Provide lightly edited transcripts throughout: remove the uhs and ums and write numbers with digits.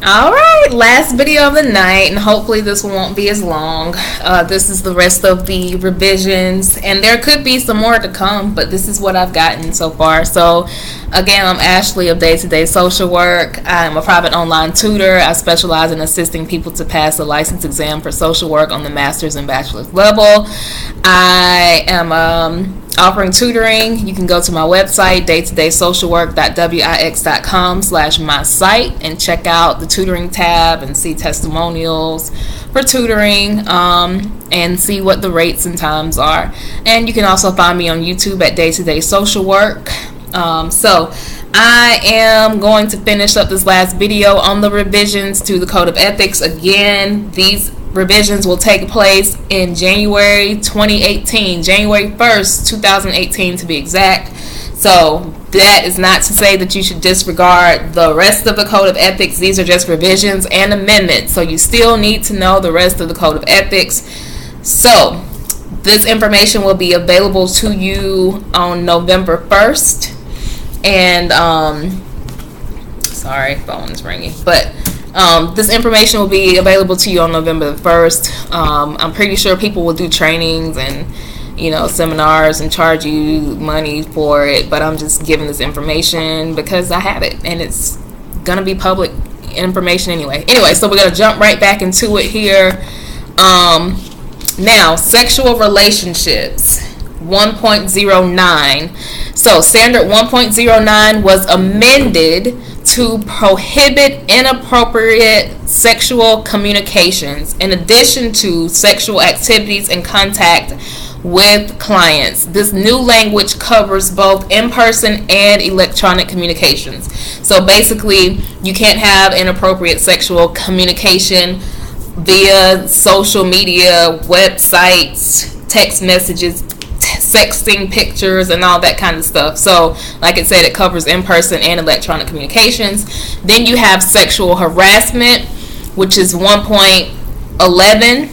All right, last video of the night, and hopefully this one won't be as long. This is the rest of the revisions, and there could be some more to come, but this is what I've gotten so far. So again, I'm Ashley of Day-to-Day Social Work. I'm a private online tutor. I specialize in assisting people to pass the license exam for social work on the master's and bachelor's level. I am offering tutoring. You can go to my website, daytodaysocialwork.wix.com/my-site, and check out the tutoring tab and see testimonials for tutoring, and see what the rates and times are. And you can also find me on YouTube at Day-to-Day Social Work. So I am going to finish up this last video on the revisions to the Code of Ethics. Again, these revisions will take place in January 2018, January 1st, 2018 to be exact. So that is not to say that you should disregard the rest of the Code of Ethics. These are just revisions and amendments. So you still need to know the rest of the Code of Ethics. So this information will be available to you on November 1st. And, sorry, phone is ringing. But this information will be available to you on November the 1st. I'm pretty sure people will do trainings and, seminars and charge you money for it. But I'm just giving this information because I have it. And it's going to be public information anyway. Anyway, so we're going to jump right back into it here. Now, sexual relationships. 1.09. So standard 1.09 was amended to prohibit inappropriate sexual communications in addition to sexual activities and contact with clients. This new language covers both in-person and electronic communications. So basically, you can't have inappropriate sexual communication via social media, websites, text messages, sexting, pictures, and all that kind of stuff. So like I said, it covers in-person and electronic communications. Then you have sexual harassment, which is 1.11.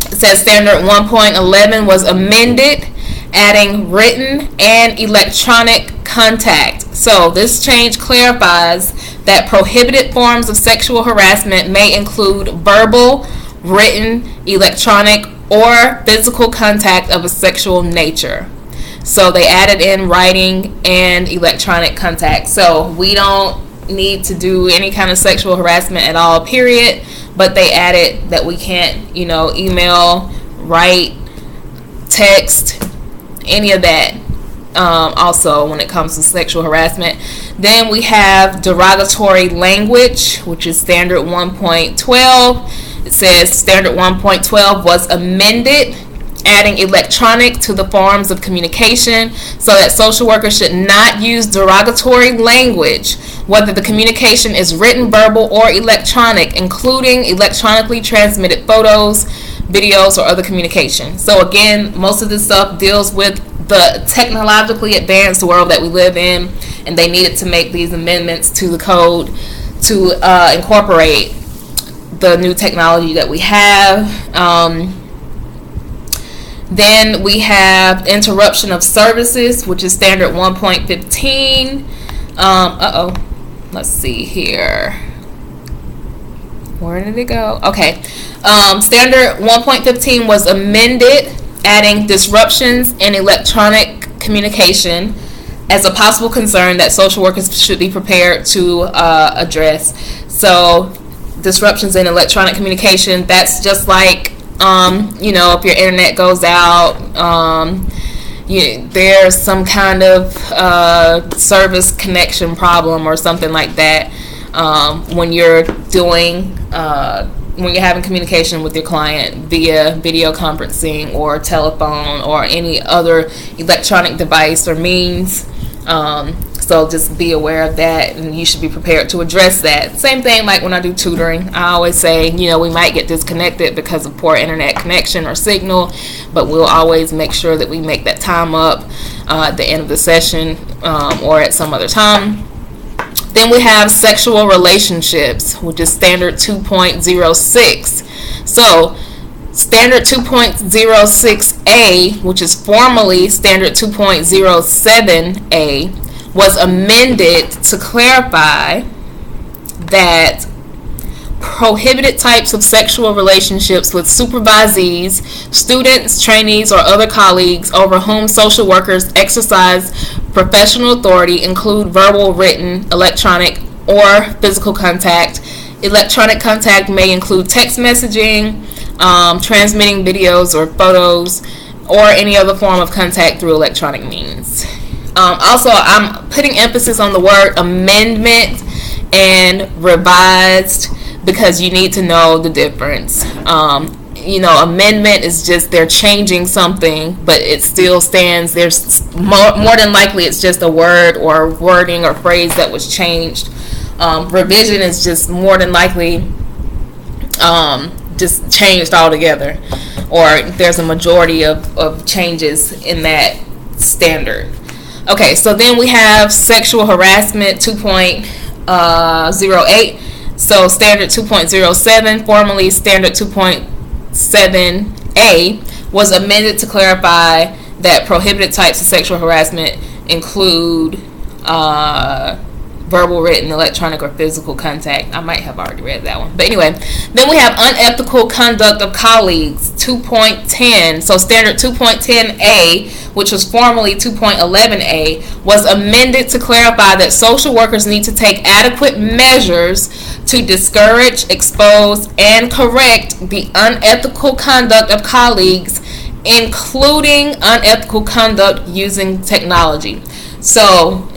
It says standard 1.11 was amended, adding written and electronic contact. So this change clarifies that prohibited forms of sexual harassment may include verbal, written, electronic, or physical contact of a sexual nature. So they added in writing and electronic contact. So we don't need to do any kind of sexual harassment at all, period. But they added that we can't, email, write, text, any of that. Also, when it comes to sexual harassment. Then we have derogatory language, which is standard 1.12. It says standard 1.12 was amended, adding electronic to the forms of communication so that social workers should not use derogatory language, whether the communication is written, verbal, or electronic, including electronically transmitted photos, videos, or other communication. So again, most of this stuff deals with the technologically advanced world that we live in, and they needed to make these amendments to the code to incorporate the new technology that we have. Then we have interruption of services, which is standard 1.15. Let's see here. Where did it go? Okay. Standard 1.15 was amended, adding disruptions in electronic communication as a possible concern that social workers should be prepared to address. So disruptions in electronic communication, that's just like if your internet goes out, there's some kind of service connection problem or something like that, when you're having communication with your client via video conferencing or telephone or any other electronic device or means. So just be aware of that, and you should be prepared to address that. Same thing like when I do tutoring. I always say, we might get disconnected because of poor internet connection or signal, but we'll always make sure that we make that time up at the end of the session or at some other time. Then we have sexual relationships, which is standard 2.06. So standard 2.06A, which is formerly standard 2.07A, was amended to clarify that prohibited types of sexual relationships with supervisees, students, trainees, or other colleagues over whom social workers exercise professional authority include verbal, written, electronic, or physical contact. Electronic contact may include text messaging, transmitting videos or photos, or any other form of contact through electronic means. Also, I'm putting emphasis on the word amendment and revised because you need to know the difference. Amendment is just they're changing something, but it still stands. There's more than likely it's just a word or wording or phrase that was changed. Revision is just more than likely just changed altogether, or there's a majority of changes in that standard. Okay, so then we have sexual harassment 2.08. So standard 2.07, formerly standard 2.7a, was amended to clarify that prohibited types of sexual harassment include verbal, written, electronic, or physical contact. I might have already read that one. But anyway, then we have unethical conduct of colleagues, 2.10. So standard 2.10a, which was formerly 2.11a, was amended to clarify that social workers need to take adequate measures to discourage, expose, and correct the unethical conduct of colleagues, including unethical conduct using technology. So,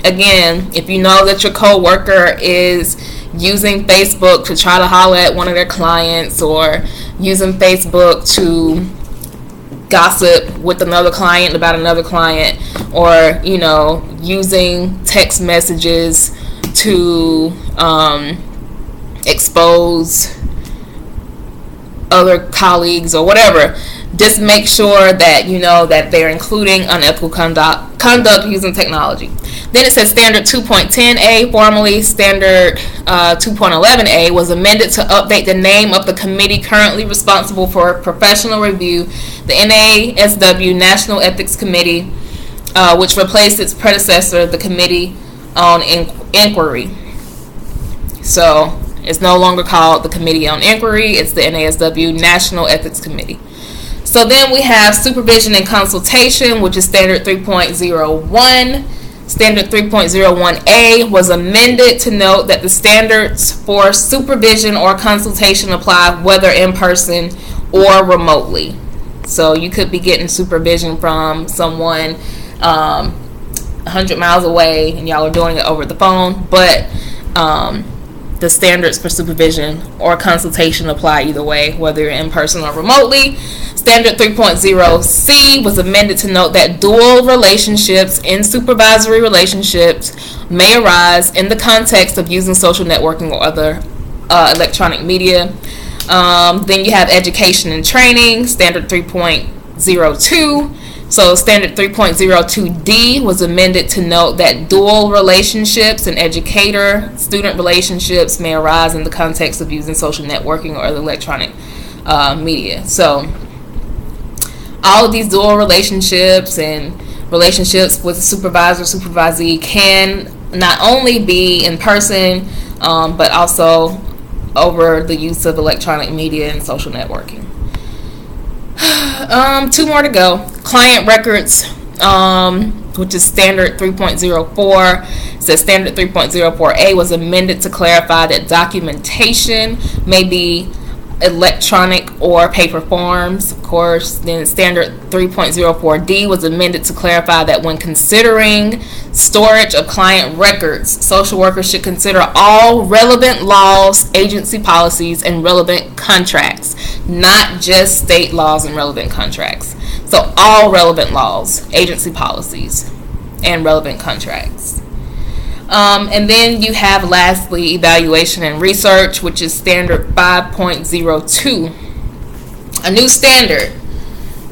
again, if you know that your coworker is using Facebook to try to holler at one of their clients, or using Facebook to gossip with another client about another client, or using text messages to expose other colleagues or whatever, just make sure that you know that they're including unethical conduct using technology. Then it says standard 2.10a, formerly standard 2.11a, was amended to update the name of the committee currently responsible for professional review, the NASW National Ethics Committee, which replaced its predecessor, the Committee on Inquiry. So it's no longer called the Committee on Inquiry, it's the NASW National Ethics Committee. So then we have supervision and consultation, which is standard 3.01. Standard 3.01a was amended to note that the standards for supervision or consultation apply whether in person or remotely. So you could be getting supervision from someone 100 miles away and y'all are doing it over the phone, but the standards for supervision or consultation apply either way, whether you're in person or remotely. Standard 3.0c was amended to note that dual relationships in supervisory relationships may arise in the context of using social networking or other electronic media. Then you have education and training, standard 3.02. So standard 3.02d was amended to note that dual relationships and educator-student relationships may arise in the context of using social networking or other electronic media. So all of these dual relationships and relationships with a supervisor, supervisee can not only be in person, but also over the use of electronic media and social networking. Two more to go. Client records, which is standard 3.04. It says standard 3.04a was amended to clarify that documentation may be electronic or paper forms, of course. Then standard 3.04d was amended to clarify that when considering storage of client records, social workers should consider all relevant laws, agency policies, and relevant contracts, not just state laws and relevant contracts. So all relevant laws, agency policies, and relevant contracts. And then you have lastly evaluation and research, which is standard 5.02. A new standard,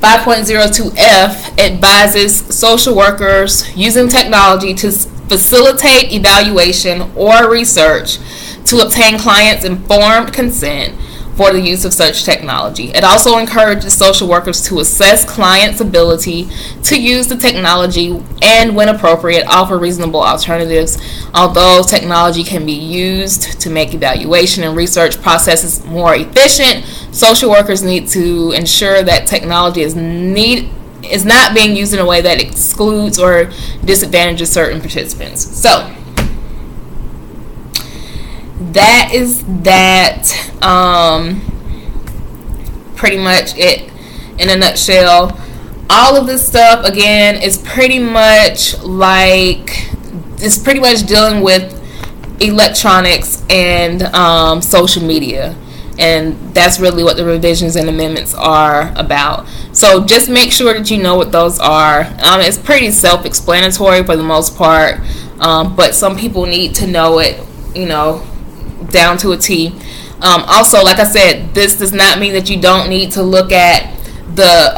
5.02f, advises social workers using technology to facilitate evaluation or research to obtain clients' informed consent for the use of such technology. It also encourages social workers to assess clients' ability to use the technology and, when appropriate, offer reasonable alternatives. Although technology can be used to make evaluation and research processes more efficient, social workers need to ensure that technology is not being used in a way that excludes or disadvantages certain participants. So that is that. Pretty much it in a nutshell. All of this stuff, again, is pretty much dealing with electronics and social media, and that's really what the revisions and amendments are about. So just make sure that you know what those are. It's pretty self-explanatory for the most part, but some people need to know it, down to a T. Also, like I said, this does not mean that you don't need to look at the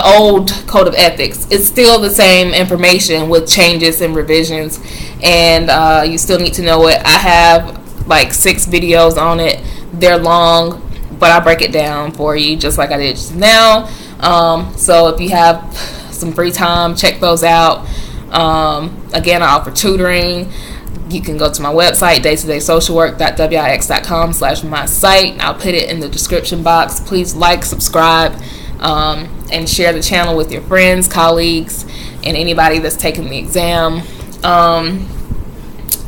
old code of ethics. It's still the same information with changes and revisions, and you still need to know it. I have like 6 videos on it. They're long, but I break it down for you just like I did just now. So if you have some free time, check those out. Again, I offer tutoring. You can go to my website, daytodaysocialwork.wix.com/my site. I'll put it in the description box. Please like, subscribe, and share the channel with your friends, colleagues, and anybody that's taking the exam.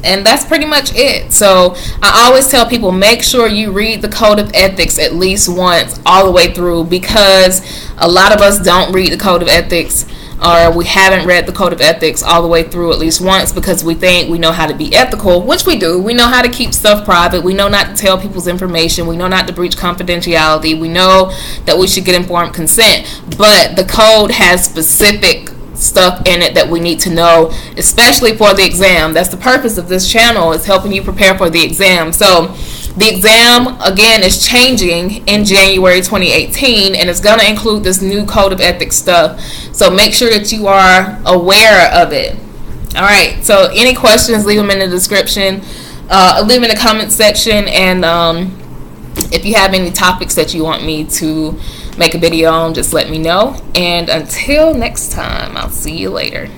And that's pretty much it. So I always tell people, make sure you read the Code of Ethics at least once all the way through, because a lot of us don't read the Code of Ethics, or we haven't read the Code of Ethics all the way through at least once, because we think we know how to be ethical, which we do. We know how to keep stuff private. We know not to tell people's information. We know not to breach confidentiality. We know that we should get informed consent. But the code has specific stuff in it that we need to know, especially for the exam. That's the purpose of this channel, is helping you prepare for the exam. So the exam, again, is changing in January 2018, and it's going to include this new Code of Ethics stuff. So make sure that you are aware of it. All right, so any questions, leave them in the description. Leave them in the comment section, and if you have any topics that you want me to make a video on, just let me know. And until next time, I'll see you later.